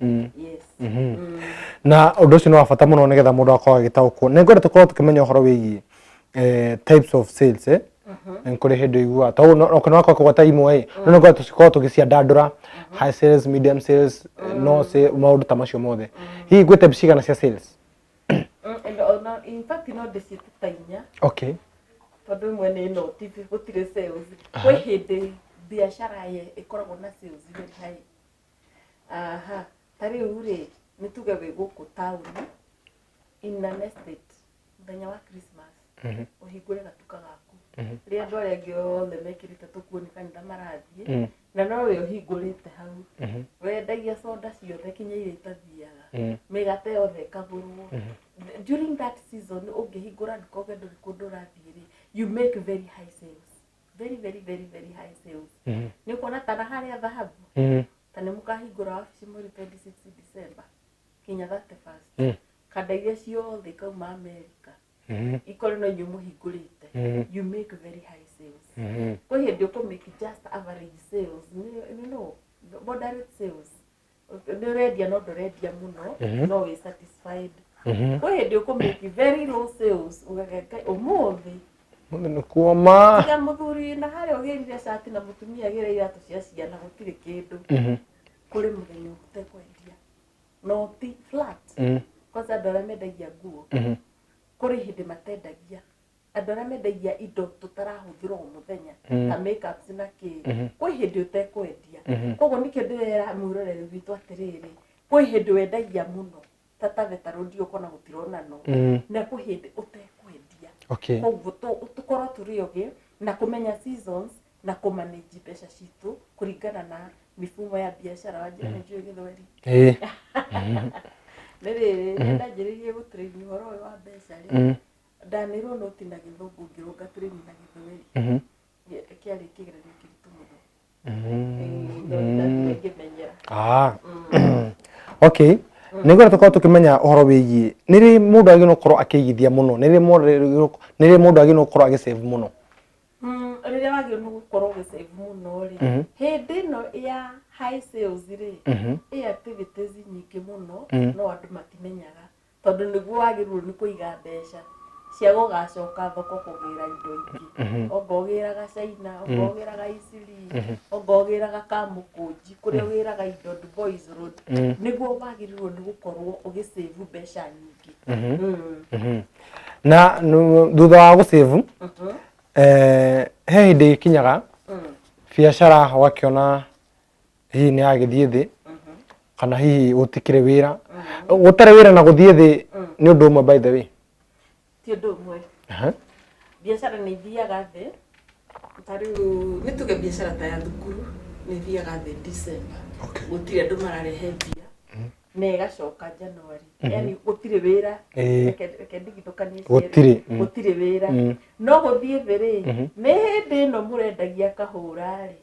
na ũndũ ũcio nĩ wa bata mũno nĩgetha mũndũ akorwo agĩtaũkwo nĩ ngwenda tũkorwo tũkĩmenya ũhoro wĩgiĩ types of sales kũrĩ hĩndĩ igua tondũ no kana kũgwata imwe no ngwenda tũkorwo tũgĩciandandũra high sales medium sales no maũndũ ta macio mothe hihi gwĩ types cigana cia sales
in fact no ndĩciĩte ta inya tondũ imwe nĩ no TV gũtirĩ sales kwĩ hĩndĩ biacara ĩkoragwo na sales very high ta rĩu rĩ nĩ tuge wĩ gũkũ taũni in an estate mũthenya wa Christmas ũhingũre gatuka gaku rĩrĩa andũ arĩa angĩ othe mekĩrĩte tũkuo nĩ kanitha marathiĩ na no wĩ ũhingũrĩte hau wendagia soda ciothe kinya iria itathiaga mĩgate yothe ĩkagũrwo during that season ũngĩhingũra nduka ũge ndũrĩ kũndũ ũrathiĩ rĩ you make very high sales very very very very high sales nĩ kuona ta na harĩa thahabu ta nĩ mũkahingũra wabici mweri 26 December kinya 31st kada iria ciothe ikauma America ikore no inyuĩ mũhingũrĩte you make very high sales kwa hĩndĩ ũkũmake just average sales no moderate sales nĩ ũrendia no ndũrendia mũno no wĩ satisfied kwa hĩndĩ ũkũmake very low sales ũgageka ũmũthĩ
nĩ kuoma
tiga mũthuri na harĩa ũgĩrire shati na mũtumia agĩre iratũ cia ciana gũtirĩ kĩndũ kũrĩ mũthenya ũtekwendia no ti flat kwanza andũ arĩa mendagia nguo kũrĩ hĩndĩ matendagia andũ arĩa mendagia indo tũtarahũthĩra o mũthenya ta makeups na kĩ kwĩ hĩndĩ ũtekwendia koguo nĩkĩo ndĩrera mwĩroreri witũ atĩrĩrĩ kwĩ hĩndĩ wendagia mũno ta taveta road ũkona gũtirona no na kwĩ hĩndĩ ũtekwendia koguo tũkorwo tũrĩ ũgĩ na kũmenya seasons na kũmanage mbeca citũ kũringana na mifumo ya biacara wa njĩra nĩnjũĩ Gĩthweri nĩ rĩrĩ ndanjĩrĩirie gũtrain ũhoro ũyũ wa mbeca rĩ ndanĩrwo noti na Gĩthũngũ ngĩrũnga train na Gĩthweri kĩarĩ kĩgeranio kĩritũ mũno
okay nĩ ngwenda tũkorwo tũkĩmenya ũhoro wĩgiĩ nĩ rĩ mũndũ agĩrĩirwo gũkorwo akĩigithia mũno nĩ rĩ mũndũ agĩrĩirwo gũkorwo agĩsave mũno
rĩrĩa wagĩrĩirwo gũkorwo ũgĩsave mũno rĩ hĩndĩ ĩno ya high sales rĩ activities nyingĩ mũno no andũ matimenyaga tondũ nĩguo wagĩrĩirwo nĩ kũiga mbeca cia gũgacoka thoko kũgĩra indo ingĩ ongogĩraga China ongogĩraga Isili ongogĩraga Kamũkũnji kũrĩa wĩraga indo Boys Road nĩguo wagĩrĩirwo nĩ gũkorwo ũgĩsave mbeca nyingĩ
na thutha wa gũsave he hĩndĩ ĩkinyaga biacara ũgakĩona hihi nĩ yagĩthiĩ thĩ kana hihi gũtikĩrĩ wĩra gũtarĩ wĩra na gũthiĩ thĩ nĩ ũndũ ũmwe by the way
ti ũndũ ũmwe biacara nĩ ithiaga thĩ ta rĩu nĩ tuge biacara ta ya thukuru nĩ ithiaga thĩ December gũtirĩ andũ mararehe mbia na ĩgacoka January yani gutire wira reke ndigithukanie gutire wira no guthie thiri ni hindi no murendagia kahura ri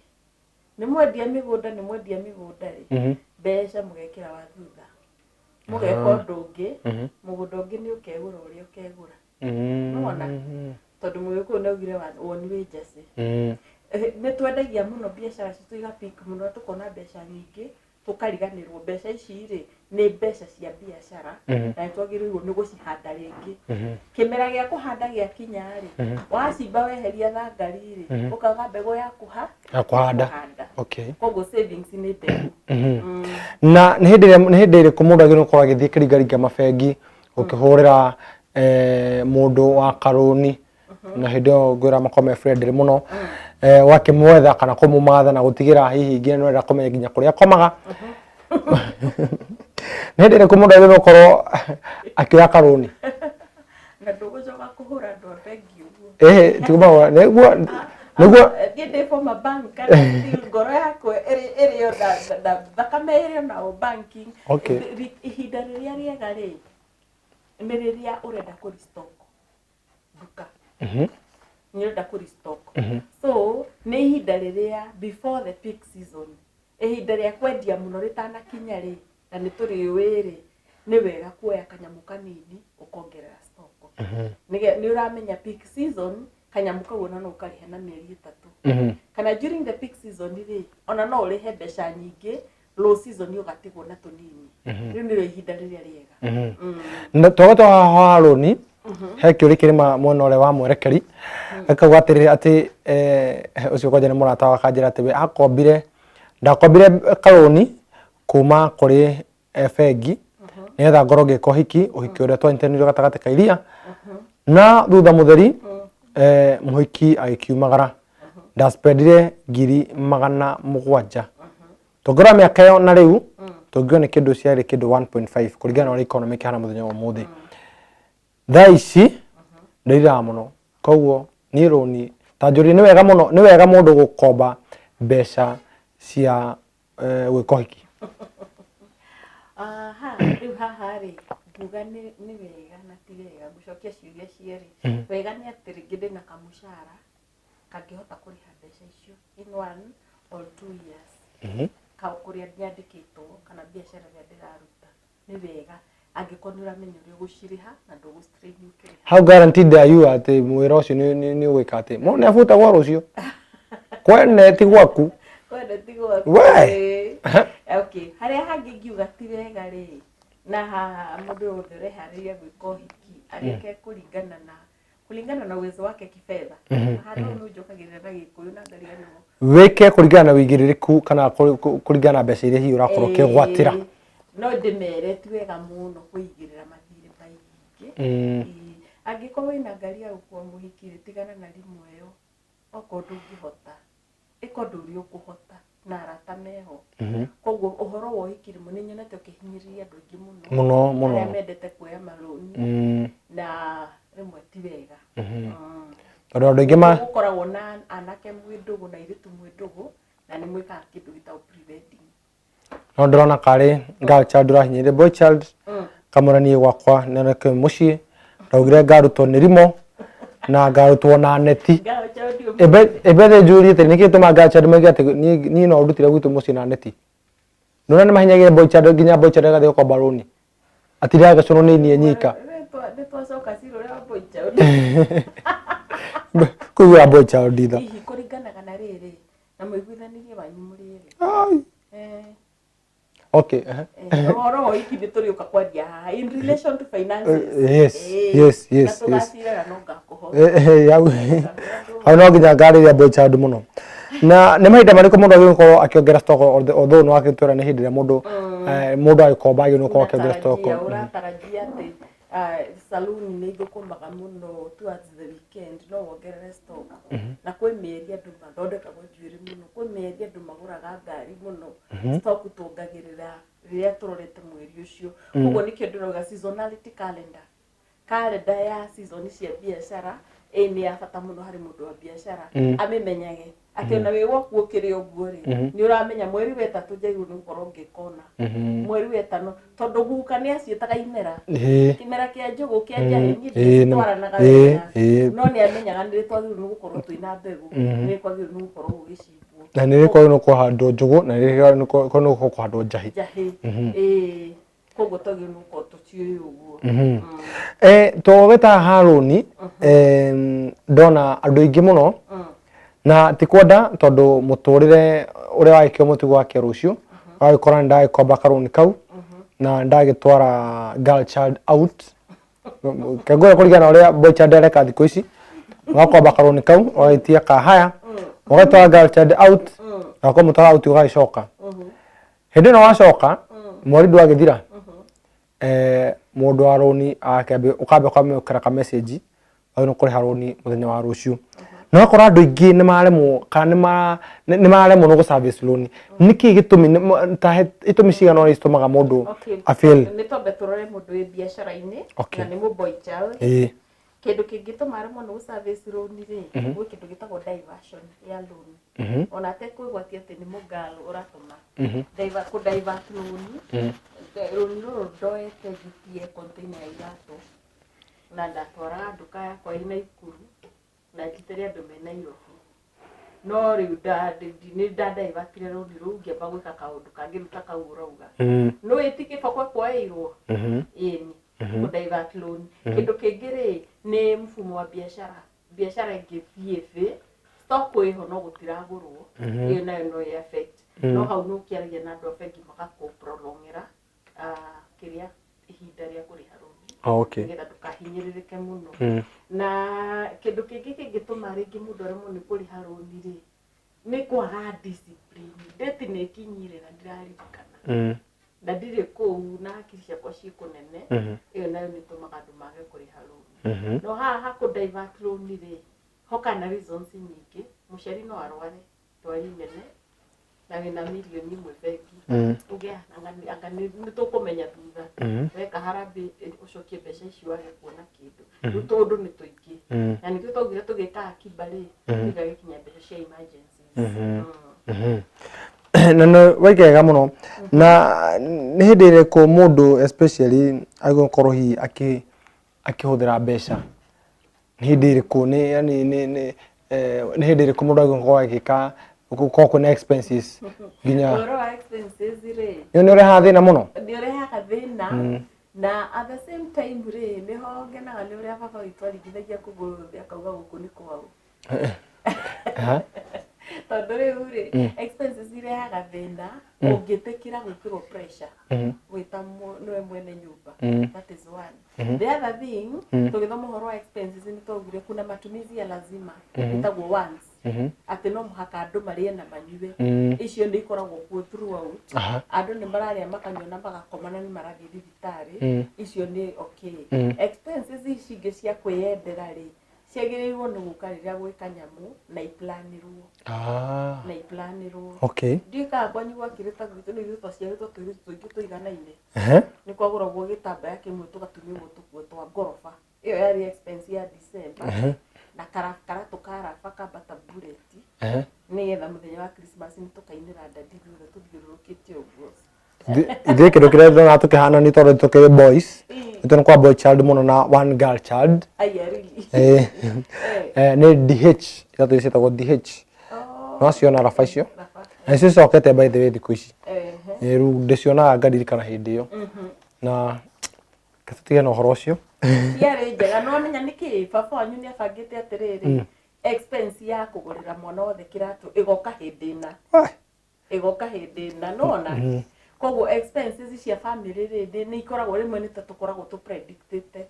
ni mwendia migunda ri mbeca mugekira wa thutha mugeka ndungi mugunda ungi ni ukegura uria ukegura nona tondu mugiko naugire woni wi jesse ni twendagia muno biashara citu igapika muno tukona mbeca nyingi tukariganirwo mbeca ici ri ni mbeca cia biashara na twagirirwo ni gucihanda ringi kimera gia kuhanda gia kinya ri wacimba weheria thangari ri ukaga mbego ya kuhanda
okay
kogo savings ni mbegu
na ni hindi iri kumundu agirwo ko agithie kiringaringa mabengi ukihurira mundu wa karuni na hindo ngwira makome friendly muno wakimwetha kana kumumatha na gutigira hihi nginya no kumenya nginya kuria komaga nende ko mundu agirwo korwo akioya karuni
na ndugucoka kuhura ndo bengi
tigumawa niguo
thiende for my bank kana ngoro yakwe iri da thakame iri na banking
okay
ihinda riria riega ri ni riria urenda ku restock duka ni urenda ku restock so ni ihinda riria before the peak season ihinda ria kwendia muno ritana kinya ri na ni turi wiri ni wega kuoya kanyamu kanini ukongerera stock ni uramenya peak season kanyamu kawona no karihe na mieri 3 kana during the peak season ri ona no urihe mbeca nyingi low season ugatigwo na tunini riu ni ihinda riria riega
na togoto haroni hekyo rikirima mwena ule wa mwerekeri akagwatirira ati ucio kwaje ni murata wa kanjira ati akombire ndakombire karoni kuma kuri bengi nigetha ngoro ngiko hiki uhiki uria twanyitanire gatagati ka iria na thutha mutheri muhiki agikiumagara ndaspendire 700,000 tongora miaka yo na riu tongio ni kindu ciari kindu 1.5 kuringana na economic hana muthenya wa muthi thaici ndirira muno koguo ni roni tanjuri ni wega mundu gukomba mbeca cia gwikohiki
riu haha ri nguga ni wega na ti wega gucokia ciuria cieri wega ni ati ringi ndina kamushara kangihota kuriha mbeca icio in 1 or 2 years kuria ndiandikitwo kana biashara ya ndiraruta ni wega angikorwo uramenya uria guciriha na ndugustrain ukiriha
how guaranteed are you ati mwira ucio ni wika ati mo ni afuta gwa rucio kwene ti gwaku
okay haria hangi ngiuga ti wega ri na haha mundu wothe hariria gwika uhiki areke kulingana na uwezo wake kifedha hano no njokagirira na gikuyu na ngariganwo
weke kuringana na wigiririku kana kuringana na mbeca iria hi urakorwo kigwatira
no ndimere ti wega muno kuigirira mathire maingi angikorwo ina ngari ya gukua muhikire tigana na rimwe yo oko ndungihota ikondo uri ukuhota na arata meho koguo uhoro wo hikire munenye na te ukihinyiriria andu ingi muno aria mendete kuoya maroni na rimwe ti wega
tondu andu ingi
ukoragwo na anake mwindugu na iritu mwindugu na ni mwika kindu gitau preventing
no ndrona kari girl child rahinyire boy child kamuranie gwakwa nene mucii ndaugire ngaruto ni rimo na ngarutwo na neti ebe njuri ati niki tuma girl child magi ati ni no ndutire gwitu mucii na neti nona ni mahinyagire boy child nginya boy child gathie kwa baroni ati ndaga cono ni nie nyika
twacoka ciro ria boy child
kuwa boy child ditha
hihi kuringanaga na riri na muiguithanirie wanyu muriri
okay
oro iki bituriuka kwadia in relation to finances
yes
tugasira no ngakuho
no nginya ngari ya boy child muno na ni mahinda mariko mundu agiko akiongera stock although no akitwira ni hindi ya mundu agikomba agino ko akiongera stock
uratarajia ati saloon ni igukombaga muno towards the weekend no wongerere stock na kwi mieri andu mathondeka njuiri muno kwi mieri andu maguraga ngari muno stock tungagirira riria turorete mweri ucio koguo nikio ndiroga seasonality calendar calendar ya season cia biashara ni ya bata muno hari mundu wa biashara amimenyage akiona wewe kuokire oguo ri ni uramenya mweri wetatu njairu ni ngoro ngikona mweri wetano tondu guka ni acietaga imera kimera kia njugu kia njahi ni twaranaga no ni amenyaga ni twagiru ni gukorwo twina mbegu ni kwagiru ni gukorwo gugicibwo
na ni riko no kuhandwo njugu na ni riko no kuhandwo njahi
kogo twagiru ni gukorwo tuciuĩ uguo
togeta haroni ndona andu aingi muno na tikwenda tondu muturire uria waikio mutigo wake rucio wagikora ndai komba karuni kau na ndagitwara girl child out kagora kuligana uria boy child areka thiko ici wakomba karuni kau waitia kahaya wagatwara girl child out na kwa mutara out ugacoka hindi no wacoka mweri ndwagithira mundu aroni akabe ukabe kwa karaka message au no kuri haroni muthenya wa rucio no akora andu ingi ni maremwo kana ni maremwo no go service loan niki gitumi ta itumi cigana no istumaga mundu afil
ni tombe turore mundu wi biashara ini na ni mu boy child kindu kingituma aremwo no go service loan ri gwi kindu gitagwo diversion ya loan ona te kwigwatia ati ni mugalo uratuma divert loan rũni ndoete ngitie container ya iratu na ndatwara nduka yakwa ina ikuru na njiteria andu me Nairobi no riu ni ndadaivatire rũni rũu ngĩamba gwĩka kaũndũ kangĩ ruta kau ũrauga no ĩtikĩba kwoeirwo ĩni kũdivert loan kĩndũ kĩngĩ rĩ nĩ mfumo wa biashara ĩngĩthiĩ thĩ stock ĩho no gũtiragũrwo ĩyo nayo no affect no hau no kĩaragia na andũ a bengi magakũprolongera kiria ihinda ria kuriha rũni ngetha tukahinyiririke muno na kindu kingi kingituma ringi mundu aremwo ni kuriha rũni ri ni kwaga discipline date ni kinyire na ndiraririkana na ndire kũu na hakiri ciakwa cikunene iyo nayo ni tumaga andu mage kuriha rũni no haha ku divert rũni ri hokana reasons nyingĩ muciari no arware twari nene na wina milioni imwe bengi ugea anga ni tukumenya thutha weka harambe ucokie mbeca icio wage kuona kindu tondu ni tuingi na nikio twaugire tugika akiba ri igagikinya mbeca cia emergencies
na no waigega muno na ni hindi iriku mundu especially agokorwo hi akihuthira mbeca ni hindi iriku ni yani ni hindi iriku mundu agokorwo agika uko na expenses ginya
oro expenses ri
ni ureha thina muno
ni ureha thina na at the same time ri ni ho ngenaga ni uria baba witwarithagia kuguruthia kauga guku ni kwao tondu riu ri expenses irehaga thina ungitikira gwikirwo pressure gwita niwe mwene nyumba that is one the other thing tugithoma uhoro wa expenses ni twaugire kuna matumizi ya lazima itagwo once ati no muhaka andu marie na manyue icio ni ikoragwo kuo throughout andu ni mararia makanyona magakomana ni marathi thibitari icio ni okay expenses icingi cia kwiyendera ri ciagiriirwo ni guka riria gwika nyamu na iplanirwo na iplanirwo
okay
ndika kwanyu gwakirita gwitu ni gwitu ciaritwo tuingi tuiganaine ni kwaguragwo gitambaya kimwe tugatumia mutukuo twa ngorofa iyo yari expense ya December na karakara tukarafa kabata bullet ni getha muthenya wa Christmas ni tukainira ndadi thutha tuthiururukite uguo
ithie kindu kiria ndona tukihana ni tondu tukiri boys itu ni kwa boy child muno na one girl child ni DH ira tuicetagwo DH no ciona rafa icio na icio cokete by the way thikũ ici riu ndicionaga ngaririkana hindi iyo na katutige na uhoro ucio
ciarĩ njega no menya niki baba wanyu ni abangite atiriri expense ya kugurira mwana wothe kiratu igoka hindi na nona koguo expenses cia family rindi ni ikoragwo rimwe ni tatukoragwo tu predictete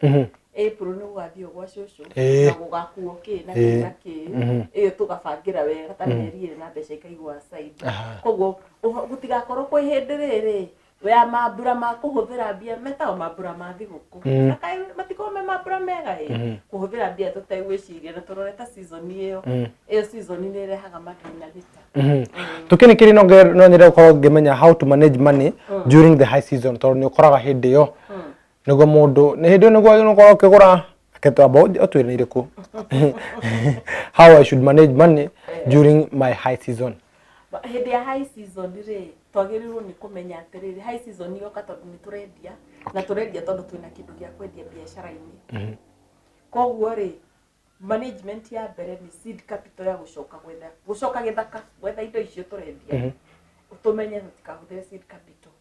April ni ugathio gwa cucu na gugakuo ki na ki iyo tugabangira wega ta meri na mbeca ikaigwa side koguo gutigakorwo kwa hindi riri ya mabura ma kuhuthira bia metao mabura ma thiguku akai matikome mabura mega kuhuthira bia tutegwiciria na turoreta season iyo season ni irehaga mathina gita
tukini kiri no nyere ukorwo ngimenya how to manage money during the high season tondu ni ukoraga hindi yo Nego mundu ni hindi nego agino ko kigura aketo about otwire ni riku. How I should manage money during my high season.
Hindi ya high season ri twagirirwo ni kumenya atiriri high season yo katondu ni turendia na turendia tondu twina kindu gia kwendia biashara-ini. Koguo ri management ya mbere ni seed capital ya gucoka githaka gwetha indo icio turendia utumenye tutikahuthire seed capital.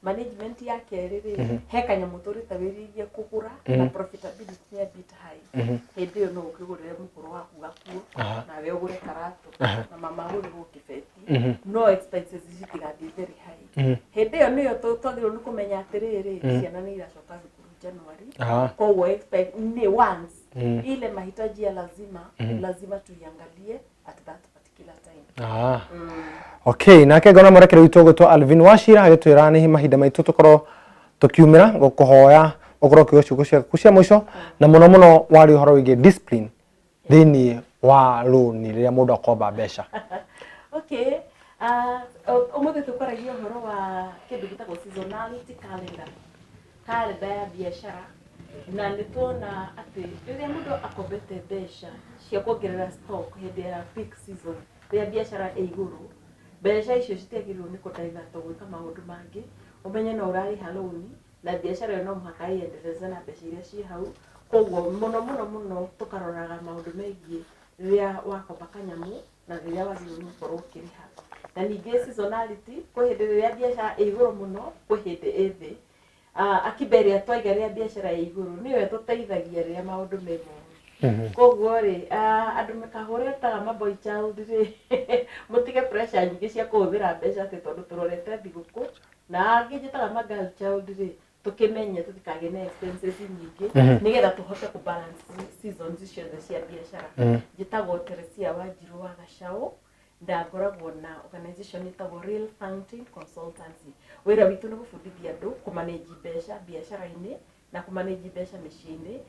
Management ya keri ri he kanyamu turitawiririe kugura na profitability ya bit high. Hindi yo no ukigurire mukuru waku gakuo na we ugure karatu na mama uri gukibeti no expenses citigathie very high. Hindi yo niyo twagirwo ni kumenya atiriri ciana ni iracoka thukuru January. Koguo expect ni once ile mahitaji ya lazima tuiangalie at that particular time.
Okay, nake ngona murekere witu gwitwo Alvin Wachira agitwira ni mahinda maitu tukoro tukiumira gukuhoya ukoro kiucio cia mwisho na muno wari uhoro wige discipline thini wa loan riria mundu akomba mbeca.
Okay, umuthi tukoragia uhoro wa kindu gitagwo seasonality calendar ya biashara na nituona ati riria mundu akombete mbeca cia kuongerera stock hindi ya peak season riria biashara iguru mbeca icio citiagirwo ni kudivert gwika maundu mangi umenye no urariha loan na biashara ino muhaka iendeleze na mbeca iria ci hau. Koguo muno tukaroraga maundu megie riria wakomba kanyamu na riria wagirwo gukorwo ukiriha. Na ningi seasonality kwi hindi riria biashara iguru muno kwi hindi ithi. Akiberia twaiga riria biashara iguru niwe tuteithagia riria maundu memo. Koguo ri andu makahureta maboy child ri mutige pressure nyingi cia kuhuthira mbeca ati tondu turorete thiguku na angi njitaga ma girl child ri tukimenye tutikage na expenses nyingi nigetha tuhote ku balance seasons icio cia biashara. Njitagwo Teresia Wanjiru wa Gacau ndagoragwo na organization itagwo Real Fountain Consultancy. Wira witu ni gufundithia andu kumanage mbeca biashara-ini na kumanage mbeca micii-ini.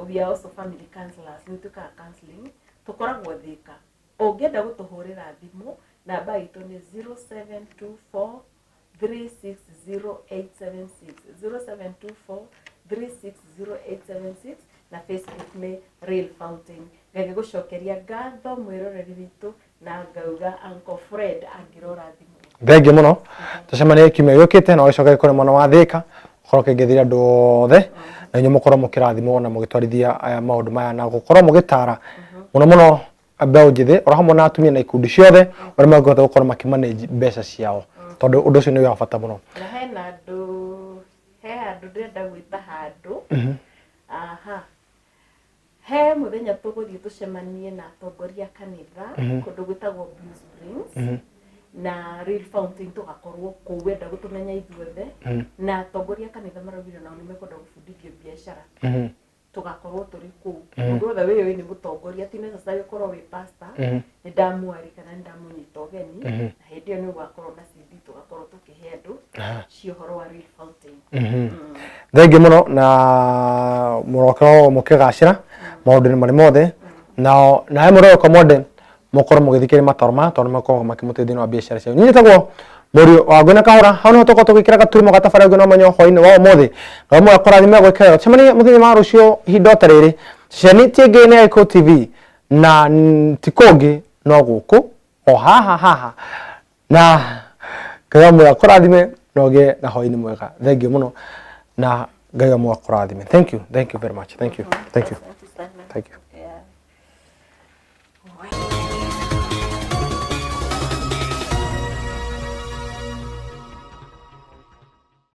We are also family counselors. Ni tuka counseling tukoragwo Thika. Ungenda gutuhurira thimu namba itu ni 0724 360876 0724360876 na Facebook ni Real Fountain. Ngage gucokeria ngatho mwiroreri witu na ngauga Uncle Fred angirora thimu.
Thengi muno tucemanie kiumia yukite na ucoke kuri mwana wa Thika ukoroke ngethira andu othe na nyu mukorwo mukirathimo na mugitwarithia maundu maya na gukorwo mugitara muno ambao njithi ora hamwe na atumia na ikundi ciothe ora magota gukorwo makimanage mbeca ciao tondu undu ucio ni wa bata muno.
Na he andu ndenda gwita handu he muthenya tuguthii tucemanie na atongoria kanitha kundu gwitagwo Blue Springs na Real Fountain tugakorwo kuu wenda gutumenya ithuothe na atongoria kanitha maraugire nao nimekwenda gufundithio biashara tugakorwo turi kuu. Mundu othe wiyo ni mutongoria ti necessary korwo wi pastor ni ndamwari kana ni ndamunyita ugeni na hindi iyo ni ugakorwo na CD tugakorwo tukihe andu ciohoro wa Real Fountain.
Thengi muno na murokero mukigacira maundu ni mari mothe na muroko mode mukoro mugithikire matorma tondu mako makimuteithia na biashara cio. Nyinyi tagwo muri wa gwina Kahura hano toko tukikira gaturimo gatafara gwina manyo hoine wa mothe no mu akorathime gwikira cemani muthenya ma rucio hindo tariri ceni tienge ni Eco TV na tikongi no guku o haha na kaya mu akorathime noge na hoine mwega. Thank you muno na gaya mu akorathime. Thank you very much. Thank you.